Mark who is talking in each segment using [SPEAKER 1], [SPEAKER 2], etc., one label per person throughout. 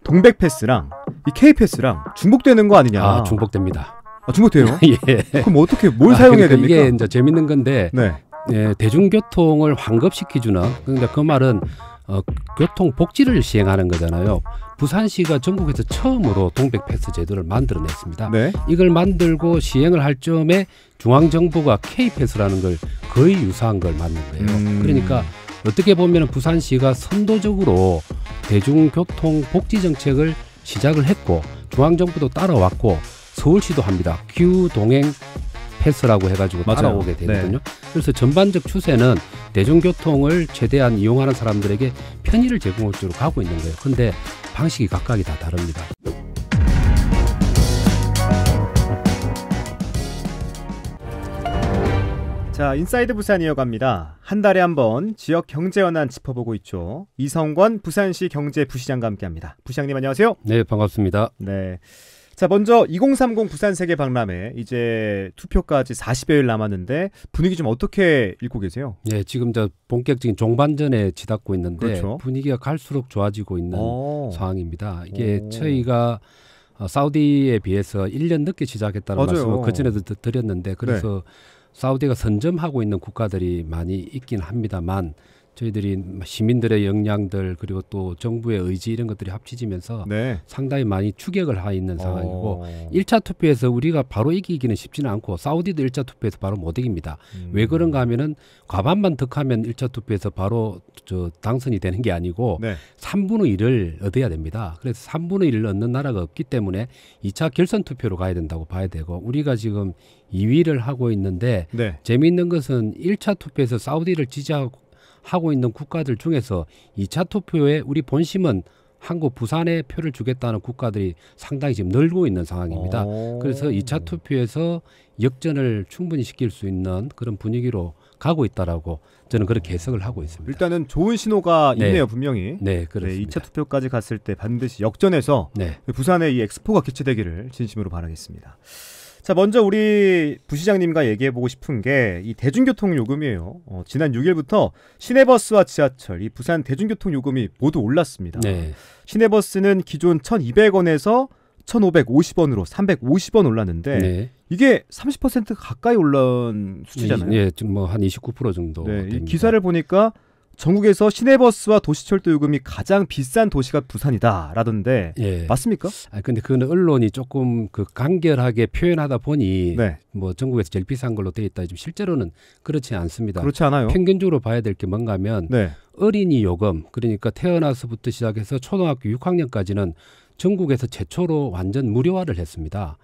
[SPEAKER 1] 동백 패스랑 이 K 패스랑 중복되는 거 아니냐?
[SPEAKER 2] 아, 중복됩니다.
[SPEAKER 1] 아, 중복돼요?
[SPEAKER 2] 예.
[SPEAKER 1] 그럼 어떻게 뭘 사용해야
[SPEAKER 2] 그러니까
[SPEAKER 1] 됩니까?
[SPEAKER 2] 이게 이제 재밌는 건데
[SPEAKER 1] 네.
[SPEAKER 2] 대중교통을 환급시켜주는 그러니까 그 말은 교통 복지를 시행하는 거잖아요. 부산시가 전국에서 처음으로 동백 패스 제도를 만들어냈습니다.
[SPEAKER 1] 네.
[SPEAKER 2] 이걸 만들고 시행을 할 즈음에 중앙정부가 K 패스라는 걸 거의 유사한 걸 만든 거예요. 그러니까 어떻게 보면 부산시가 선도적으로 대중교통 복지 정책을 시작을 했고 중앙정부도 따라왔고 서울시도 합니다. 규동행 패스라고 해가지고
[SPEAKER 1] 맞아요.
[SPEAKER 2] 따라오게 되거든요.
[SPEAKER 1] 네.
[SPEAKER 2] 그래서 전반적 추세는 대중교통을 최대한 이용하는 사람들에게 편의를 제공할 쪽으로 가고 있는 거예요. 근데 방식이 각각이 다 다릅니다.
[SPEAKER 1] 자, 인사이드 부산 이어갑니다. 한 달에 한 번 지역 경제 현안 짚어보고 있죠. 이성권 부산시 경제부시장과 함께합니다. 부시장님 안녕하세요.
[SPEAKER 2] 네, 반갑습니다.
[SPEAKER 1] 네. 자, 먼저 2030 부산 세계 박람회 이제 투표까지 40여일 남았는데 분위기 좀 어떻게 읽고 계세요?
[SPEAKER 2] 네, 지금 저 본격적인 종반전에 치닫고 있는데
[SPEAKER 1] 그렇죠.
[SPEAKER 2] 분위기가 갈수록 좋아지고 있는
[SPEAKER 1] 오.
[SPEAKER 2] 상황입니다. 이게
[SPEAKER 1] 오.
[SPEAKER 2] 저희가 사우디에 비해서 1년 늦게 시작했다는
[SPEAKER 1] 맞아요.
[SPEAKER 2] 말씀을 그전에도 드렸는데 그래서 사우디가 선점하고 있는 국가들이 많이 있긴 합니다만 저희들이 시민들의 역량들 그리고 또 정부의 의지 이런 것들이 합치지면서
[SPEAKER 1] 네.
[SPEAKER 2] 상당히 많이 추격을 하고 있는 상황이고 1차 투표에서 우리가 바로 이기기는 쉽지는 않고 사우디도 1차 투표에서 바로 못 이깁니다. 왜 그런가 하면은 과반만 득하면 1차 투표에서 바로 당선이 되는 게 아니고
[SPEAKER 1] 네.
[SPEAKER 2] 3분의 1을 얻어야 됩니다. 그래서 3분의 1을 얻는 나라가 없기 때문에 2차 결선 투표로 가야 된다고 봐야 되고 우리가 지금 2위를 하고 있는데
[SPEAKER 1] 네.
[SPEAKER 2] 재미있는 것은 1차 투표에서 사우디를 지지하고 있는 국가들 중에서 2차 투표에 우리 본심은 한국 부산에 표를 주겠다는 국가들이 상당히 지금 늘고 있는 상황입니다. 그래서 2차 투표에서 역전을 충분히 시킬 수 있는 그런 분위기로 가고 있다라고 저는 그렇게 해석을 하고 있습니다.
[SPEAKER 1] 일단은 좋은 신호가
[SPEAKER 2] 네.
[SPEAKER 1] 있네요, 분명히.
[SPEAKER 2] 네, 그렇습니다.
[SPEAKER 1] 2차 투표까지 갔을 때 반드시 역전해서
[SPEAKER 2] 네.
[SPEAKER 1] 부산에 이 엑스포가 개최되기를 진심으로 바라겠습니다. 자, 먼저 우리 부시장님과 얘기해보고 싶은 게 이 대중교통 요금이에요. 지난 6일부터 시내버스와 지하철, 이 부산 대중교통 요금이 모두 올랐습니다.
[SPEAKER 2] 네.
[SPEAKER 1] 시내버스는 기존 1,200원에서 1,550원으로 350원 올랐는데
[SPEAKER 2] 네.
[SPEAKER 1] 이게 30% 가까이 올라온 수치잖아요.
[SPEAKER 2] 예, 좀 뭐 한 29% 정도
[SPEAKER 1] 네, 이
[SPEAKER 2] 됩니다.
[SPEAKER 1] 기사를 보니까 전국에서 시내버스와 도시철도 요금이 가장 비싼 도시가 부산이다라던데
[SPEAKER 2] 예.
[SPEAKER 1] 맞습니까?
[SPEAKER 2] 근데 그건 언론이 조금 간결하게 표현하다 보니
[SPEAKER 1] 네.
[SPEAKER 2] 뭐 전국에서 제일 비싼 걸로 돼 있다. 좀 실제로는 그렇지 않습니다.
[SPEAKER 1] 그렇지 않아요.
[SPEAKER 2] 평균적으로 봐야 될 게 뭔가 하면
[SPEAKER 1] 네.
[SPEAKER 2] 어린이 요금 그러니까 태어나서부터 시작해서 초등학교 6학년까지는 전국에서 최초로 완전 무료화를 했습니다.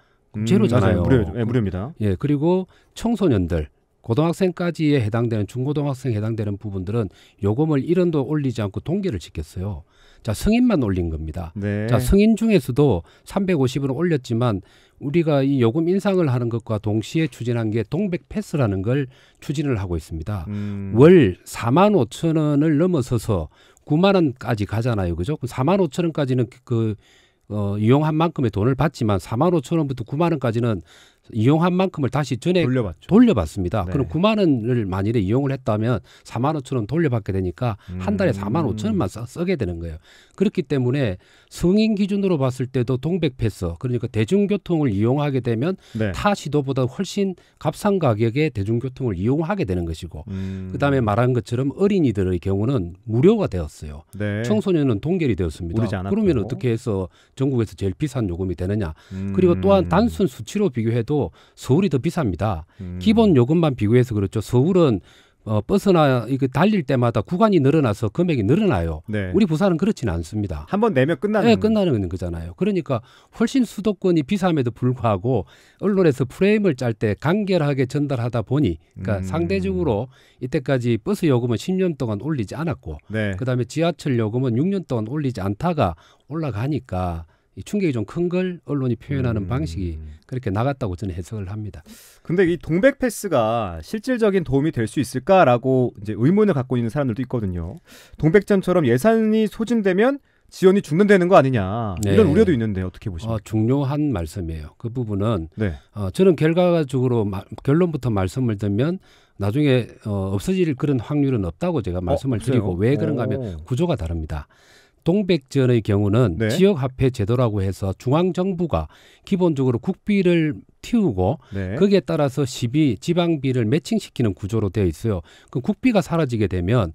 [SPEAKER 2] 제로잖아요.
[SPEAKER 1] 맞아요. 무료입니다.
[SPEAKER 2] 예, 그리고 청소년들 고등학생까지에 해당되는 중고등학생 해당되는 부분들은 요금을 1원도 올리지 않고 동결을 시켰어요. 자, 성인만 올린 겁니다.
[SPEAKER 1] 네.
[SPEAKER 2] 자, 성인 중에서도 350원 올렸지만 우리가 이 요금 인상을 하는 것과 동시에 추진한 게 동백 패스라는 걸 추진을 하고 있습니다. 월 4만 5천 원을 넘어서서 9만 원까지 가잖아요. 그죠? 4만 5천 원까지는 이용한 만큼의 돈을 받지만 4만 5천 원부터 9만 원까지는 이용한 만큼을 다시 전액 돌려받습니다.
[SPEAKER 1] 네.
[SPEAKER 2] 그럼 9만 원을 만일에 이용을 했다면 4만 5천 원 돌려받게 되니까 한 달에 4만 5천 원만 쓰게 되는 거예요. 그렇기 때문에 성인 기준으로 봤을 때도 동백 패스 그러니까 대중교통을 이용하게 되면
[SPEAKER 1] 네.
[SPEAKER 2] 타 시도보다 훨씬 값싼 가격에 대중교통을 이용하게 되는 것이고 그다음에 말한 것처럼 어린이들의 경우는 무료가 되었어요.
[SPEAKER 1] 네.
[SPEAKER 2] 청소년은 동결이 되었습니다.
[SPEAKER 1] 오르지 않았고.
[SPEAKER 2] 그러면 어떻게 해서 전국에서 제일 비싼 요금이 되느냐. 그리고 또한 단순 수치로 비교해도 서울이 더 비쌉니다. 기본 요금만 비교해서 그렇죠. 서울은 버스나 이거 달릴 때마다 구간이 늘어나서 금액이 늘어나요.
[SPEAKER 1] 네.
[SPEAKER 2] 우리 부산은 그렇지는 않습니다.
[SPEAKER 1] 한 번 내면 끝나는.
[SPEAKER 2] 네, 끝나는 거잖아요. 그러니까 훨씬 수도권이 비쌈에도 불구하고 언론에서 프레임을 짤 때 간결하게 전달하다 보니 그러니까 상대적으로 이때까지 버스 요금은 10년 동안 올리지 않았고
[SPEAKER 1] 네.
[SPEAKER 2] 그다음에 지하철 요금은 6년 동안 올리지 않다가 올라가니까 이 충격이 좀 큰 걸 언론이 표현하는 방식이 그렇게 나갔다고 저는 해석을 합니다.
[SPEAKER 1] 근데 이 동백 패스가 실질적인 도움이 될 수 있을까라고 이제 의문을 갖고 있는 사람들도 있거든요. 동백점처럼 예산이 소진되면 지원이 중단되는 거 아니냐 이런 우려도 있는데 어떻게 보십니까?
[SPEAKER 2] 중요한 말씀이에요. 그 부분은
[SPEAKER 1] 네.
[SPEAKER 2] 저는 결과적으로 결론부터 말씀을 드리면 나중에 없어질 그런 확률은 없다고 제가 말씀을 드리고 왜 그런가 하면 구조가 다릅니다. 동백전의 경우는
[SPEAKER 1] 네.
[SPEAKER 2] 지역화폐 제도라고 해서 중앙정부가 기본적으로 국비를 틔우고
[SPEAKER 1] 네.
[SPEAKER 2] 거기에 따라서 시비, 지방비를 매칭시키는 구조로 되어 있어요. 그 국비가 사라지게 되면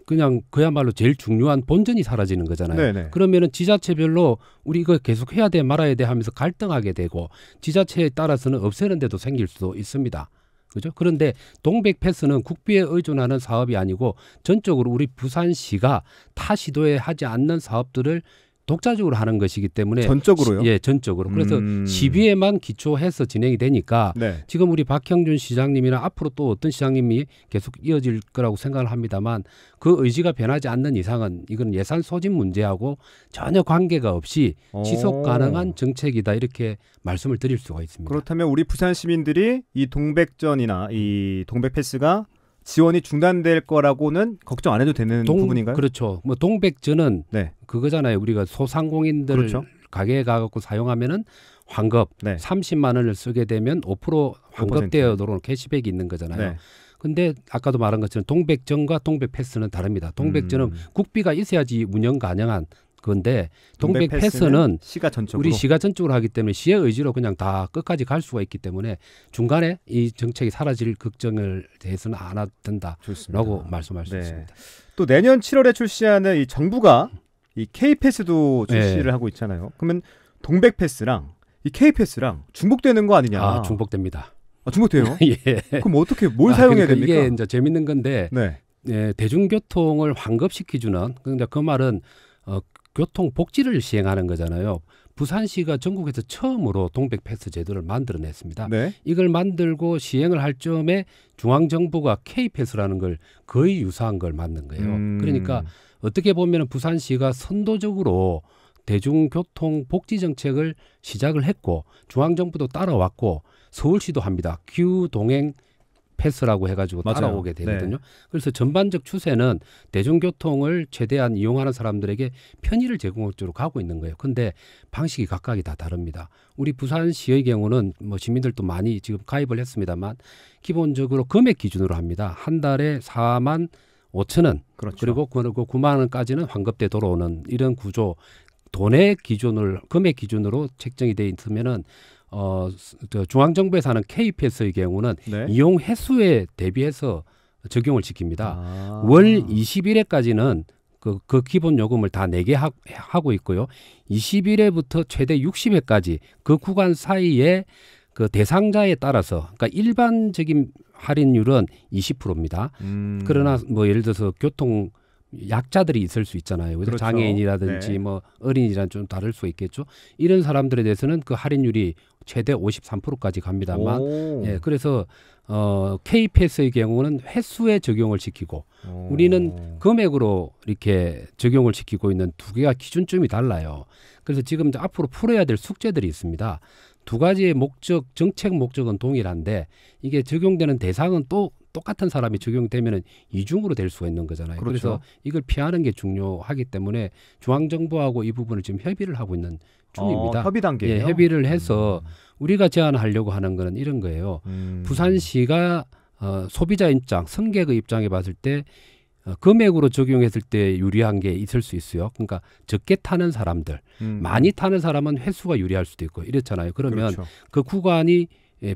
[SPEAKER 2] 그냥 그야말로 제일 중요한 본전이 사라지는 거잖아요.
[SPEAKER 1] 네네.
[SPEAKER 2] 그러면은 지자체별로 우리 이거 계속 해야 돼 말아야 돼 하면서 갈등하게 되고 지자체에 따라서는 없애는 데도 생길 수도 있습니다. 그죠? 그런데 동백 패스는 국비에 의존하는 사업이 아니고 전적으로 우리 부산시가 타 시도에 하지 않는 사업들을 독자적으로 하는 것이기 때문에
[SPEAKER 1] 전적으로요?
[SPEAKER 2] 예, 전적으로. 그래서 시비에만 기초해서 진행이 되니까
[SPEAKER 1] 네.
[SPEAKER 2] 지금 우리 박형준 시장님이나 앞으로 또 어떤 시장님이 계속 이어질 거라고 생각을 합니다만 그 의지가 변하지 않는 이상은 이건 예산 소진 문제하고 전혀 관계가 없이 지속 가능한 정책이다 이렇게 말씀을 드릴 수가 있습니다.
[SPEAKER 1] 그렇다면 우리 부산 시민들이 이 동백전이나 이 동백 패스가 지원이 중단될 거라고는 걱정 안 해도 되는 부분인가요?
[SPEAKER 2] 그렇죠. 뭐 동백전은
[SPEAKER 1] 네.
[SPEAKER 2] 그거잖아요. 우리가 소상공인들
[SPEAKER 1] 그렇죠.
[SPEAKER 2] 가게에 가갖고 사용하면은 환급
[SPEAKER 1] 네.
[SPEAKER 2] 30만 원을 쓰게 되면 5% 환급되어도록 캐시백이 있는 거잖아요.
[SPEAKER 1] 네.
[SPEAKER 2] 근데 아까도 말한 것처럼 동백전과 동백 패스는 다릅니다. 동백전은 국비가 있어야지 운영 가능한 건데 동백 패스는
[SPEAKER 1] 시가 전적으로
[SPEAKER 2] 우리 시가 전적으로 하기 때문에 시의 의지로 그냥 다 끝까지 갈 수가 있기 때문에 중간에 이 정책이 사라질 걱정을 대해서는 안 해도 된다라고 말씀할 수 있습니다.
[SPEAKER 1] 또 내년 7월에 출시하는 이 정부가 이 K-패스도 출시를
[SPEAKER 2] 네.
[SPEAKER 1] 하고 있잖아요. 그러면 동백 패스랑 이 K-패스랑 중복되는 거 아니냐?
[SPEAKER 2] 아, 중복됩니다.
[SPEAKER 1] 아, 중복돼요?
[SPEAKER 2] 예.
[SPEAKER 1] 그럼 어떻게 뭘 사용해야
[SPEAKER 2] 그러니까
[SPEAKER 1] 됩니까?
[SPEAKER 2] 이게 이제 재밌는 건데
[SPEAKER 1] 네.
[SPEAKER 2] 예, 대중교통을 환급시켜주는 근데 그 말은 교통 복지를 시행하는 거잖아요. 부산시가 전국에서 처음으로 동백 패스 제도를 만들어냈습니다.
[SPEAKER 1] 네.
[SPEAKER 2] 이걸 만들고 시행을 할 점에 중앙정부가 K-패스라는 걸 거의 유사한 걸 만든 거예요. 그러니까 어떻게 보면 부산시가 선도적으로 대중교통 복지 정책을 시작을 했고 중앙정부도 따라왔고 서울시도 합니다. 규동행 패스라고 해가지고
[SPEAKER 1] 맞아요.
[SPEAKER 2] 따라오게 되거든요.
[SPEAKER 1] 네.
[SPEAKER 2] 그래서 전반적 추세는 대중교통을 최대한 이용하는 사람들에게 편의를 제공할 쪽으로 가고 있는 거예요. 근데 방식이 각각이 다 다릅니다. 우리 부산시의 경우는 뭐 시민들도 많이 지금 가입을 했습니다만 기본적으로 금액 기준으로 합니다. 한 달에 4만 5천 원
[SPEAKER 1] 그렇죠.
[SPEAKER 2] 그리고 9만 원까지는 환급돼 돌아오는 이런 구조 돈의 기준을 금액 기준으로 책정이 돼 있으면은 중앙정부에서 하는 K-패스의 경우는
[SPEAKER 1] 네.
[SPEAKER 2] 이용 횟수에 대비해서 적용을 시킵니다. 월 20일에까지는 그 기본 요금을 다 내게 하고 있고요. 20일에부터 최대 60회까지 그 구간 사이에 그 대상자에 따라서 그러니까 일반적인 할인율은 20%입니다. 그러나 뭐 예를 들어서 교통 약자들이 있을 수 있잖아요. 그래서
[SPEAKER 1] 그렇죠.
[SPEAKER 2] 장애인이라든지
[SPEAKER 1] 네.
[SPEAKER 2] 뭐 어린이랑 좀 다를 수 있겠죠. 이런 사람들에 대해서는 그 할인율이 최대 53%까지 갑니다만, 예, 그래서 K-패스의 경우는 횟수에 적용을 시키고 우리는 금액으로 이렇게 적용을 시키고 있는 두 개가 기준점이 달라요. 그래서 지금 이제 앞으로 풀어야 될 숙제들이 있습니다. 두 가지의 목적, 정책 목적은 동일한데 이게 적용되는 대상은 또 똑같은 사람이 적용되면 이중으로 될 수가 있는 거잖아요.
[SPEAKER 1] 그렇죠.
[SPEAKER 2] 그래서 이걸 피하는 게 중요하기 때문에 중앙정부하고 이 부분을 지금 협의를 하고 있는 중입니다.
[SPEAKER 1] 협의 단계예요.
[SPEAKER 2] 예, 협의를 해서 우리가 제안하려고 하는 거는 이런 거예요. 부산시가 소비자 입장, 승객의 입장에 봤을 때 금액으로 적용했을 때 유리한 게 있을 수 있어요. 그러니까 적게 타는 사람들, 많이 타는 사람은 횟수가 유리할 수도 있고 이렇잖아요. 그러면
[SPEAKER 1] 그렇죠.
[SPEAKER 2] 그 구간이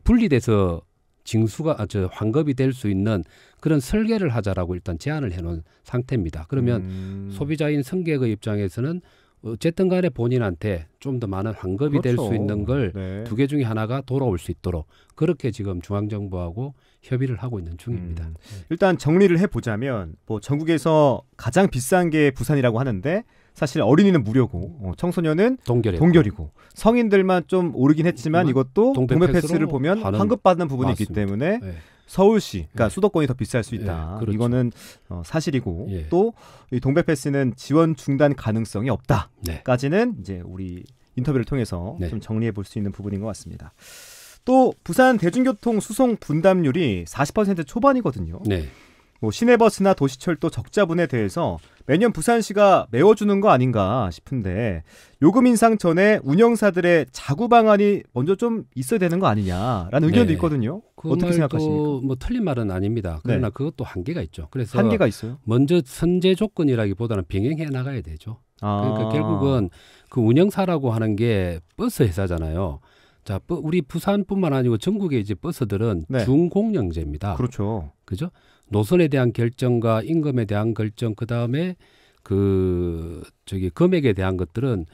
[SPEAKER 2] 분리돼서 징수가 환급이 될 수 있는 그런 설계를 하자라고 일단 제안을 해놓은 상태입니다. 그러면 소비자인 승객의 입장에서는 어쨌든 간에 본인한테 좀 더 많은 환급이 될 수 있는 걸 두 개 중에 하나가 돌아올 수 있도록 그렇게 지금 중앙정부하고 협의를 하고 있는 중입니다.
[SPEAKER 1] 일단 정리를 해보자면 뭐 전국에서 가장 비싼 게 부산이라고 하는데 사실 어린이는 무료고 청소년은 동결이고 성인들만 좀 오르긴 했지만 이것도 동백 패스를 보면 환급받는 부분이 있기 때문에 네. 서울시, 그러니까 수도권이 더 비쌀 수 있다.
[SPEAKER 2] 네, 그렇죠.
[SPEAKER 1] 이거는 사실이고 또 이 동백 패스는 지원 중단 가능성이 없다까지는 이제 우리 인터뷰를 통해서 좀 정리해 볼 수 있는 부분인 것 같습니다. 또 부산 대중교통 수송 분담률이 40% 초반이거든요.
[SPEAKER 2] 네.
[SPEAKER 1] 뭐 시내버스나 도시철도 적자분에 대해서 매년 부산시가 메워주는 거 아닌가 싶은데 요금 인상 전에 운영사들의 자구 방안이 먼저 좀 있어야 되는 거 아니냐라는 의견도 있거든요.
[SPEAKER 2] 그
[SPEAKER 1] 어떻게 생각하십니까?
[SPEAKER 2] 뭐 틀린 말은 아닙니다. 그러나 그것도 한계가 있죠. 그래서
[SPEAKER 1] 한계가 있어요.
[SPEAKER 2] 먼저 선제 조건이라기보다는 병행해 나가야 되죠. 그러니까 결국은 그 운영사라고 하는 게 버스 회사잖아요. 자, 우리 부산뿐만 아니고 전국의 이제 버스들은 준공영제입니다.
[SPEAKER 1] 그렇죠.
[SPEAKER 2] 그죠? 노선에 대한 결정과 임금에 대한 결정, 그 다음에 금액에 대한 것들은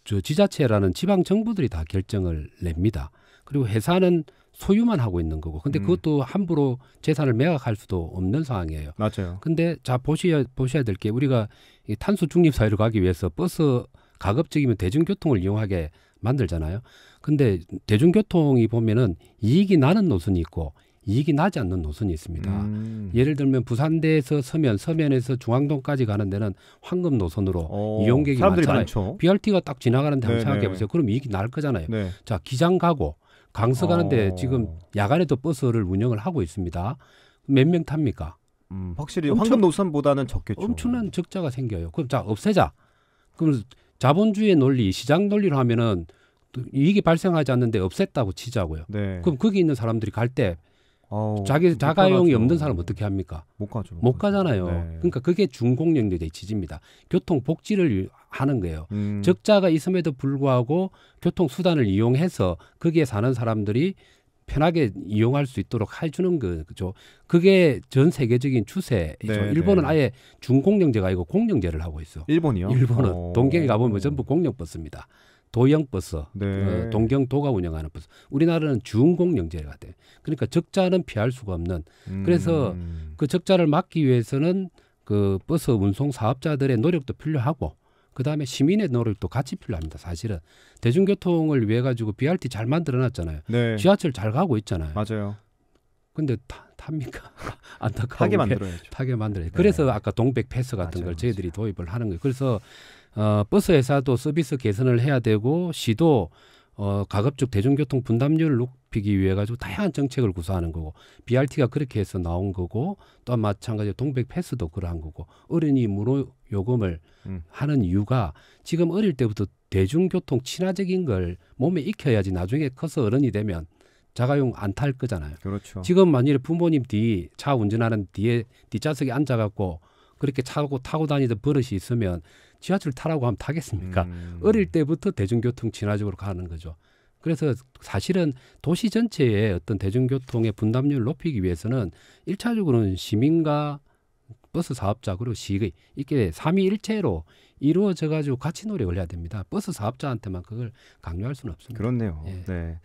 [SPEAKER 2] 지자체라는 지방 정부들이 다 결정을 냅니다. 그리고 회사는 소유만 하고 있는 거고, 근데 그것도 함부로 재산을 매각할 수도 없는 상황이에요.
[SPEAKER 1] 맞아요.
[SPEAKER 2] 근데 자 보셔야 될 게 우리가 이 탄소 중립 사회로 가기 위해서 버스 가급적이면 대중교통을 이용하게 만들잖아요. 근데 대중교통이 보면은 이익이 나는 노선이 있고 이익이 나지 않는 노선이 있습니다. 예를 들면 부산대에서 서면에서 중앙동까지 가는 데는 황금 노선으로 이용객이
[SPEAKER 1] 사람들이
[SPEAKER 2] 많잖아요.
[SPEAKER 1] 많죠.
[SPEAKER 2] BRT가 딱 지나가는데 한번 생각해 보세요. 그럼 이익이 날 거잖아요. 자, 기장 가고 강서 가는데 지금 야간에도 버스를 운영을 하고 있습니다. 몇 명 탑니까?
[SPEAKER 1] 확실히 황금 노선보다는 적겠죠.
[SPEAKER 2] 엄청난 적자가 생겨요. 그럼 자, 없애자. 그럼 자본주의 논리, 시장 논리로 하면은 이익이 발생하지 않는데 없앴다고 치자고요. 그럼 거기 있는 사람들이 갈 때 자가용이 없는 사람 어떻게 합니까?
[SPEAKER 1] 못 가죠.
[SPEAKER 2] 못 가잖아요. 그러니까 그게 준공영제의 취지입니다. 교통 복지를 하는 거예요. 적자가 있음에도 불구하고 교통 수단을 이용해서 거기에 사는 사람들이 편하게 이용할 수 있도록 해주는 거죠. 그게 전 세계적인 추세죠. 일본은 아예 준공영제가 아니고 공영제를 하고 있어.
[SPEAKER 1] 일본이요?
[SPEAKER 2] 일본은 동경에 가보면 전부 공영버스입니다. 도형 버스, 동경도가 운영하는 버스. 우리나라는 준공영제가 돼. 그러니까 적자는 피할 수가 없는. 그래서 그 적자를 막기 위해서는 그 버스 운송 사업자들의 노력도 필요하고, 그 다음에 시민의 노력도 같이 필요합니다. 사실은 대중교통을 위해 가지고 BRT 잘 만들어놨잖아요. 지하철 잘 가고 있잖아요.
[SPEAKER 1] 맞아요.
[SPEAKER 2] 근데 탑니까? 안타까워.
[SPEAKER 1] 타게 만들어야죠.
[SPEAKER 2] 타게 만들어야죠. 그래서 아까 동백 패스 같은 걸 저희들이 도입을 하는 거예요. 그래서 버스 회사도 서비스 개선을 해야 되고, 시도 가급적 대중교통 분담률을 높이기 위해 가지고 다양한 정책을 구사하는 거고, BRT가 그렇게 해서 나온 거고, 또 마찬가지로 동백 패스도 그러한 거고, 어린이 무료 요금을 하는 이유가 지금 어릴 때부터 대중교통 친화적인 걸 몸에 익혀야지 나중에 커서 어른이 되면 자가용 안 탈 거잖아요.
[SPEAKER 1] 그렇죠.
[SPEAKER 2] 지금 만일에 부모님 차 운전하는 뒤에 뒷좌석에 앉아갖고 그렇게 타고 다니던 버릇이 있으면 지하철 타라고 하면 타겠습니까? 어릴 때부터 대중교통 친화적으로 가는 거죠. 그래서 사실은 도시 전체의 어떤 대중교통의 분담률을 높이기 위해서는 1차적으로는 시민과 버스 사업자 그리고 시의 이렇게 삼위일체로 이루어져 가지고 같이 노력을 해야 됩니다. 버스 사업자한테만 그걸 강요할 수는 없습니다.
[SPEAKER 1] 그렇네요. 네.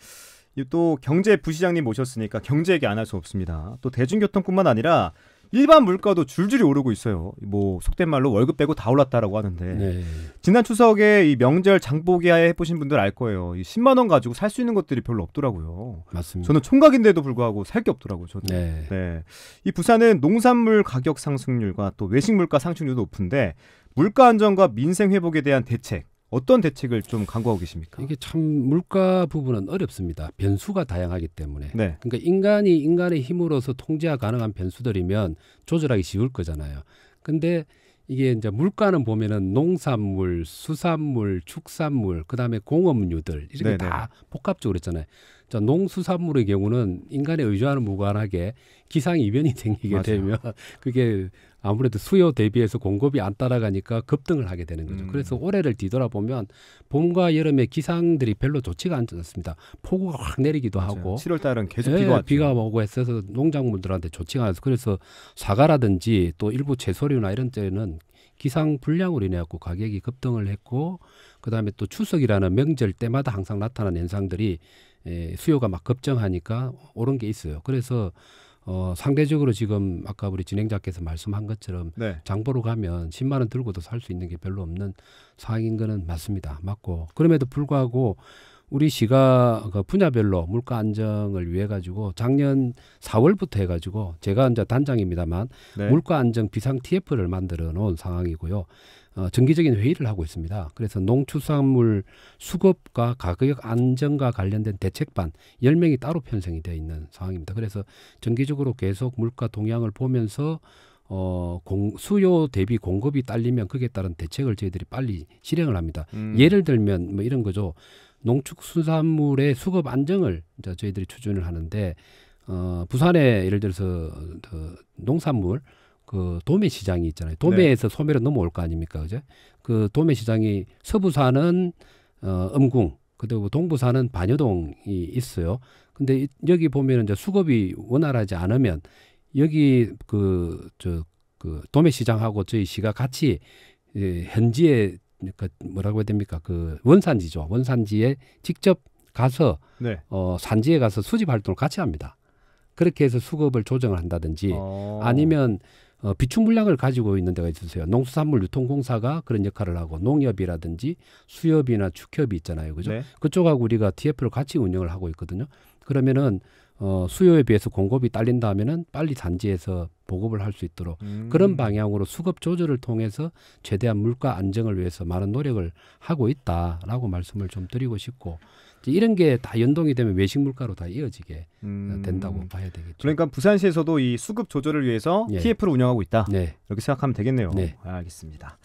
[SPEAKER 1] 또 경제부시장님 모셨으니까 경제 얘기 안 할 수 없습니다. 또 대중교통뿐만 아니라 일반 물가도 줄줄이 오르고 있어요. 뭐 속된 말로 월급 빼고 다 올랐다라고 하는데 지난 추석에 이 명절 장보기 해보신 분들 알 거예요. 이 10만 원 가지고 살 수 있는 것들이 별로 없더라고요.
[SPEAKER 2] 맞습니다.
[SPEAKER 1] 저는 총각인데도 불구하고 살 게 없더라고요. 저는. 이 부산은 농산물 가격 상승률과 또 외식 물가 상승률도 높은데 물가 안정과 민생 회복에 대한 대책, 어떤 대책을 좀 강구하고 계십니까?
[SPEAKER 2] 이게 참 물가 부분은 어렵습니다. 변수가 다양하기 때문에. 그러니까 인간이 인간의 힘으로서 통제가 가능한 변수들이면 조절하기 쉬울 거잖아요. 근데 이게 이제 물가는 보면은 농산물, 수산물, 축산물, 그다음에 공업류들 이렇게 다 복합적으로 있잖아요. 자, 농수산물의 경우는 인간에 의존하는 무관하게 기상이변이 생기게 되면 그게 아무래도 수요 대비해서 공급이 안 따라가니까 급등을 하게 되는 거죠. 그래서 올해를 뒤돌아보면 봄과 여름의 기상들이 별로 좋지가 않습니다. 폭우가 확 내리기도 하고
[SPEAKER 1] 7월 달은 계속 비가
[SPEAKER 2] 오고 했어서 농작물들한테 좋지가 않아서 그래서 사과라든지 또 일부 채소류나 이런 때는 기상 불량으로 인해 갖고 가격이 급등을 했고, 그다음에 또 추석이라는 명절 때마다 항상 나타나는 현상들이 수요가 막 급증하니까 오른 게 있어요. 그래서 상대적으로 지금 아까 우리 진행자께서 말씀한 것처럼 장보러 가면 10만 원 들고도 살 수 있는 게 별로 없는 상황인 거는 맞습니다. 맞고, 그럼에도 불구하고 우리 시가 그 분야별로 물가 안정을 위해 가지고 작년 4월부터 해가지고 제가 이제 단장입니다만 물가 안정 비상 TF를 만들어 놓은 상황이고요. 정기적인 회의를 하고 있습니다. 그래서 농축산물 수급과 가격 안정과 관련된 대책반 10명이 따로 편성이 되어 있는 상황입니다. 그래서 정기적으로 계속 물가 동향을 보면서 수요 대비 공급이 딸리면 거기에 따른 대책을 저희들이 빨리 실행을 합니다. 예를 들면 뭐 이런 거죠. 농축수산물의 수급 안정을 이제 저희들이 추진을 하는데 부산에 예를 들어서 농산물 그 도매 시장이 있잖아요. 도매에서 네. 소매로 넘어올 거 아닙니까, 그죠? 그 도매 시장이 서부산은 음궁, 그리고 동부산은 반여동이 있어요. 근데 여기 보면은 이제 수급이 원활하지 않으면 여기 그 도매 시장하고 저희 시가 같이 현지에 그 뭐라고 해야 됩니까? 그 원산지죠. 원산지에 직접 가서 네. 산지에 가서 수집 활동을 같이 합니다. 그렇게 해서 수급을 조정을 한다든지 아니면 비축 물량을 가지고 있는 데가 있으세요. 농수산물 유통공사가 그런 역할을 하고 농협이라든지 수협이나 축협이 있잖아요. 그죠? 네. 그쪽하고 우리가 TF를 같이 운영을 하고 있거든요. 그러면은 수요에 비해서 공급이 딸린다 하면은 빨리 산지에서 보급을 할 수 있도록 그런 방향으로 수급 조절을 통해서 최대한 물가 안정을 위해서 많은 노력을 하고 있다라고 말씀을 좀 드리고 싶고 이런 게 다 연동이 되면 외식 물가로 다 이어지게 된다고 봐야 되겠죠.
[SPEAKER 1] 그러니까 부산시에서도 이 수급 조절을 위해서
[SPEAKER 2] 예.
[SPEAKER 1] TF를 운영하고 있다.
[SPEAKER 2] 네.
[SPEAKER 1] 이렇게 생각하면 되겠네요.
[SPEAKER 2] 네.
[SPEAKER 1] 알겠습니다.